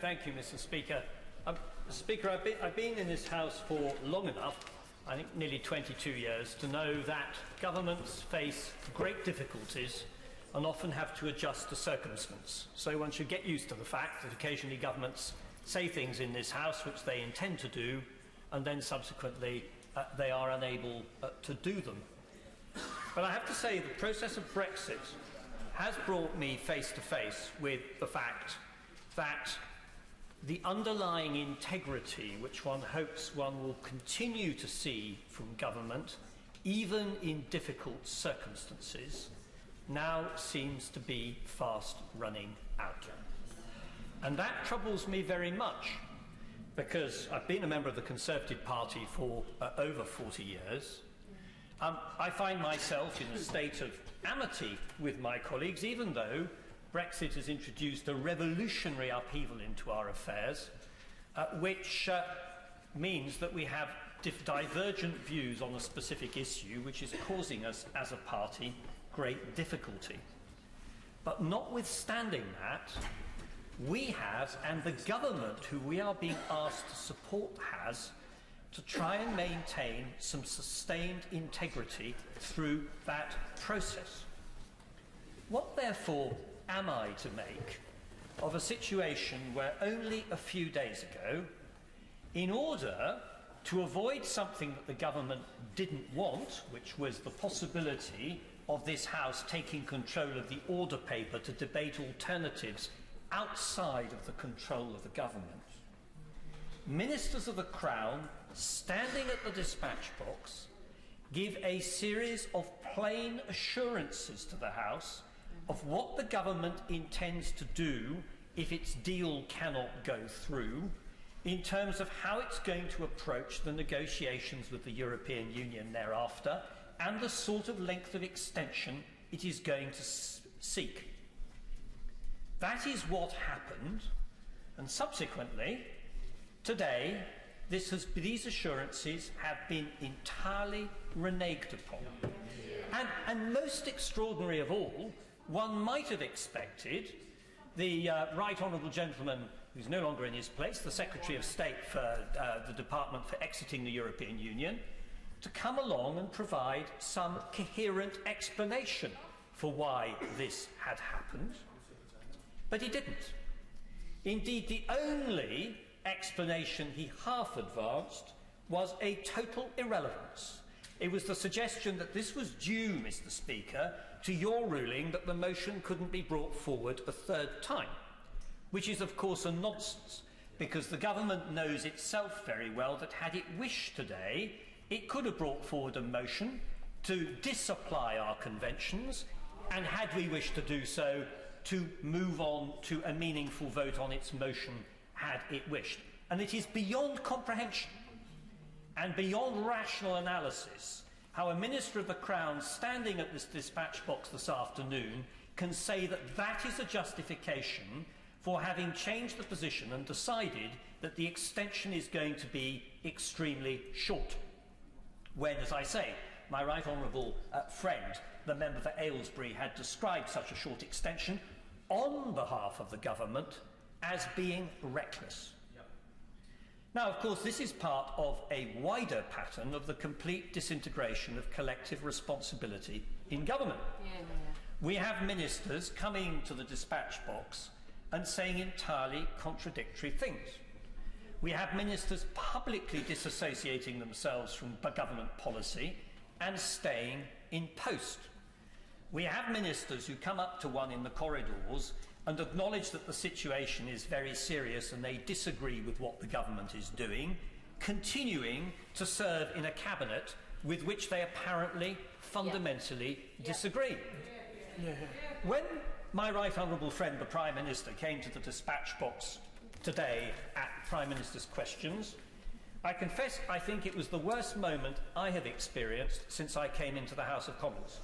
Thank you, Mr. Speaker. Speaker, I've been in this House for long enough, I think nearly 22 years, to know that governments face great difficulties and often have to adjust to circumstance. So one should get used to the fact that occasionally governments say things in this House which they intend to do, and then subsequently they are unable to do them. But I have to say the process of Brexit has brought me face to face with the fact that the underlying integrity which one hopes one will continue to see from government, even in difficult circumstances, now seems to be fast running out. And that troubles me very much, because I've been a member of the Conservative Party for over 40 years. I find myself in a state of amity with my colleagues, even though Brexit has introduced a revolutionary upheaval into our affairs, which means that we have divergent views on a specific issue, which is causing us as a party great difficulty. But notwithstanding that, we have, and the government who we are being asked to support has, to try and maintain some sustained integrity through that process. What, therefore, am I to make of a situation where only a few days ago, in order to avoid something that the government didn't want, which was the possibility of this House taking control of the order paper to debate alternatives outside of the control of the government, ministers of the Crown, standing at the dispatch box, give a series of plain assurances to the House of what the government intends to do if its deal cannot go through, in terms of how it's going to approach the negotiations with the European Union thereafter, and the sort of length of extension it is going to seek. That is what happened, and subsequently, today, these assurances have been entirely reneged upon. And most extraordinary of all, one might have expected the Right Honourable Gentleman, who's no longer in his place, the Secretary of State for the Department for Exiting the European Union, to come along and provide some coherent explanation for why this had happened. But he didn't. Indeed, the only explanation he half advanced was a total irrelevance. It was the suggestion that this was due, Mr. Speaker, to your ruling that the motion couldn't be brought forward a third time, which is, of course, a nonsense, because the government knows itself very well that had it wished today, it could have brought forward a motion to disapply our conventions, and had we wished to do so, to move on to a meaningful vote on its motion had it wished. And it is beyond comprehension and beyond rational analysis how a Minister of the Crown standing at this dispatch box this afternoon can say that that is a justification for having changed the position and decided that the extension is going to be extremely short. When, as I say, my right honourable friend, the member for Aylesbury, had described such a short extension on behalf of the government as being reckless. Now, of course, this is part of a wider pattern of the complete disintegration of collective responsibility in government. We have ministers coming to the dispatch box and saying entirely contradictory things. We have ministers publicly disassociating themselves from government policy and staying in post. We have ministers who come up to one in the corridors and acknowledge that the situation is very serious and they disagree with what the government is doing, continuing to serve in a cabinet with which they apparently fundamentally disagree. When my right honourable friend, the Prime Minister, came to the dispatch box today at Prime Minister's questions, I confess I think it was the worst moment I have experienced since I came into the House of Commons.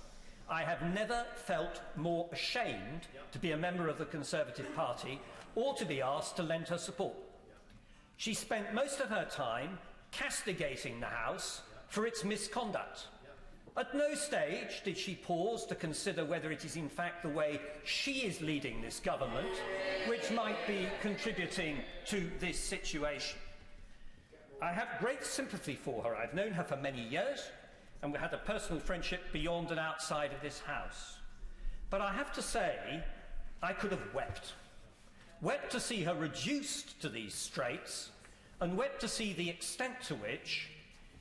I have never felt more ashamed to be a member of the Conservative Party or to be asked to lend her support. She spent most of her time castigating the House for its misconduct. At no stage did she pause to consider whether it is in fact the way she is leading this government which might be contributing to this situation. I have great sympathy for her. I've known her for many years, and we had a personal friendship beyond and outside of this House. But I have to say, I could have wept. Wept to see her reduced to these straits, and wept to see the extent to which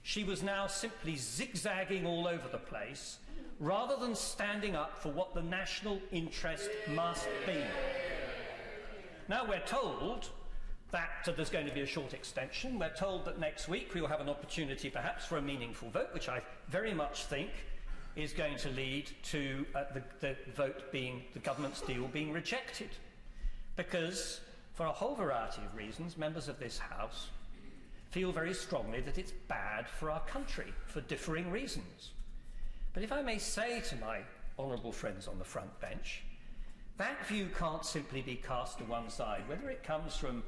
she was now simply zigzagging all over the place, rather than standing up for what the national interest must be. Now we're told that there's going to be a short extension. We're told that next week we'll have an opportunity perhaps for a meaningful vote, which I very much think is going to lead to the vote being, the government's deal being rejected. Because for a whole variety of reasons, members of this House feel very strongly that it's bad for our country for differing reasons. But if I may say to my honourable friends on the front bench, that view can't simply be cast to one side, whether it comes from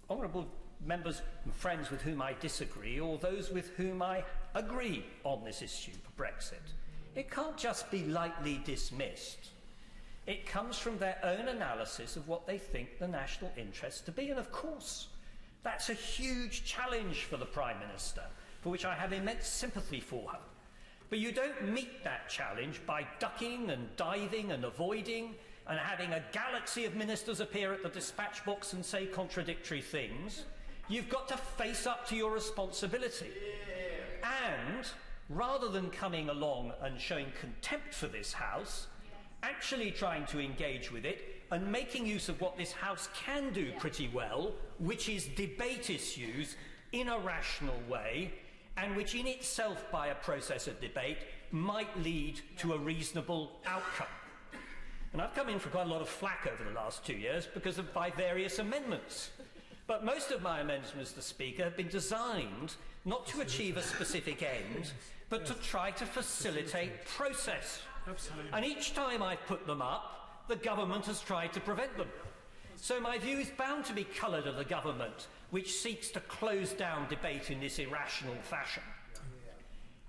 honourable members and friends with whom I disagree or those with whom I agree on this issue for Brexit. It can't just be lightly dismissed. It comes from their own analysis of what they think the national interest to be. And of course, that's a huge challenge for the Prime Minister, for which I have immense sympathy for her. But you don't meet that challenge by ducking and diving and avoiding and having a galaxy of ministers appear at the dispatch box and say contradictory things. You've got to face up to your responsibility. And rather than coming along and showing contempt for this House, actually trying to engage with it and making use of what this House can do pretty well, which is debate issues in a rational way, and which in itself, by a process of debate, might lead to a reasonable outcome. And I've come in for quite a lot of flack over the last 2 years because of my various amendments. But most of my amendments, Mr. Speaker, have been designed not to achieve a specific end, but to try to facilitate process. Absolutely. And each time I've put them up, the government has tried to prevent them. So my view is bound to be coloured of the government, which seeks to close down debate in this irrational fashion.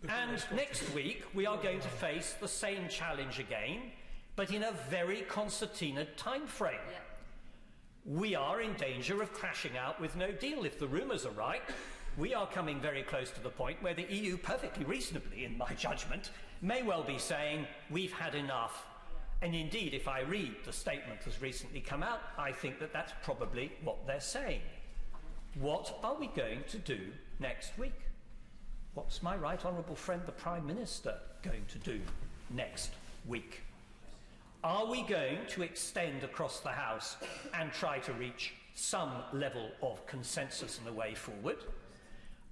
And next week we are going to face the same challenge again, but in a very concertinaed time frame. We are in danger of crashing out with no deal. If the rumours are right, we are coming very close to the point where the EU, perfectly reasonably in my judgment, may well be saying we've had enough. And indeed, if I read the statement that's recently come out, I think that that's probably what they're saying. What are we going to do next week? What's my right honourable friend, the Prime Minister, going to do next week? Are we going to extend across the House and try to reach some level of consensus and a way forward?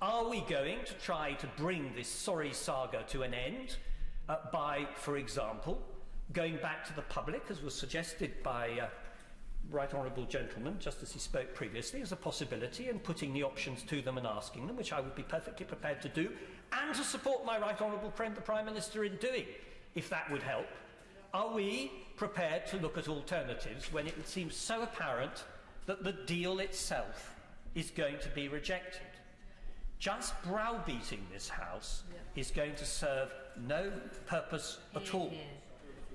Are we going to try to bring this sorry saga to an end by, for example, going back to the public, as was suggested by Right Honourable Gentleman, just as he spoke previously, as a possibility, and putting the options to them and asking them, which I would be perfectly prepared to do, and to support my Right Honourable friend, the Prime Minister, in doing, if that would help? Are we prepared to look at alternatives when it seems so apparent that the deal itself is going to be rejected? Just browbeating this House is going to serve no purpose at all.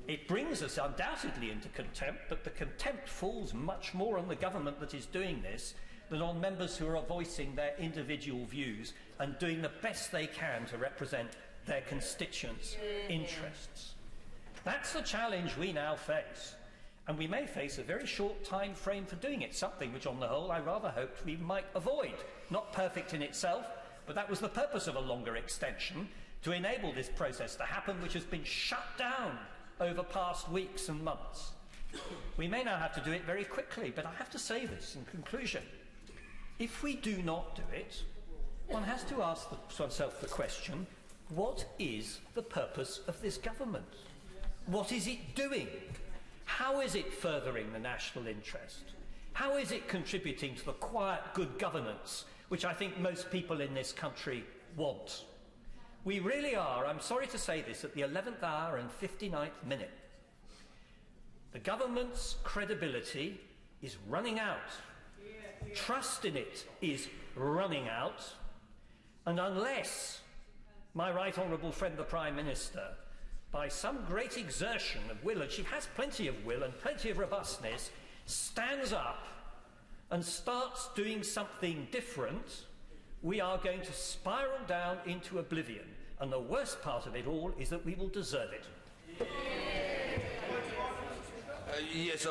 It brings us undoubtedly into contempt, but the contempt falls much more on the government that is doing this than on members who are voicing their individual views and doing the best they can to represent their constituents' interests. That's the challenge we now face, and we may face a very short time frame for doing it, something which on the whole I rather hoped we might avoid. Not perfect in itself, but that was the purpose of a longer extension, to enable this process to happen, which has been shut down over past weeks and months. We may now have to do it very quickly, but I have to say this in conclusion. If we do not do it, one has to ask oneself the question, what is the purpose of this government? What is it doing? How is it furthering the national interest? How is it contributing to the quiet, good governance which I think most people in this country want? We really are, I'm sorry to say this, at the 11th hour and 59th minute. The government's credibility is running out. Trust in it is running out. And unless my right honourable friend the Prime Minister, by some great exertion of will, and she has plenty of will and plenty of robustness, stands up and starts doing something different, we are going to spiral down into oblivion. And the worst part of it all is that we will deserve it. Yes,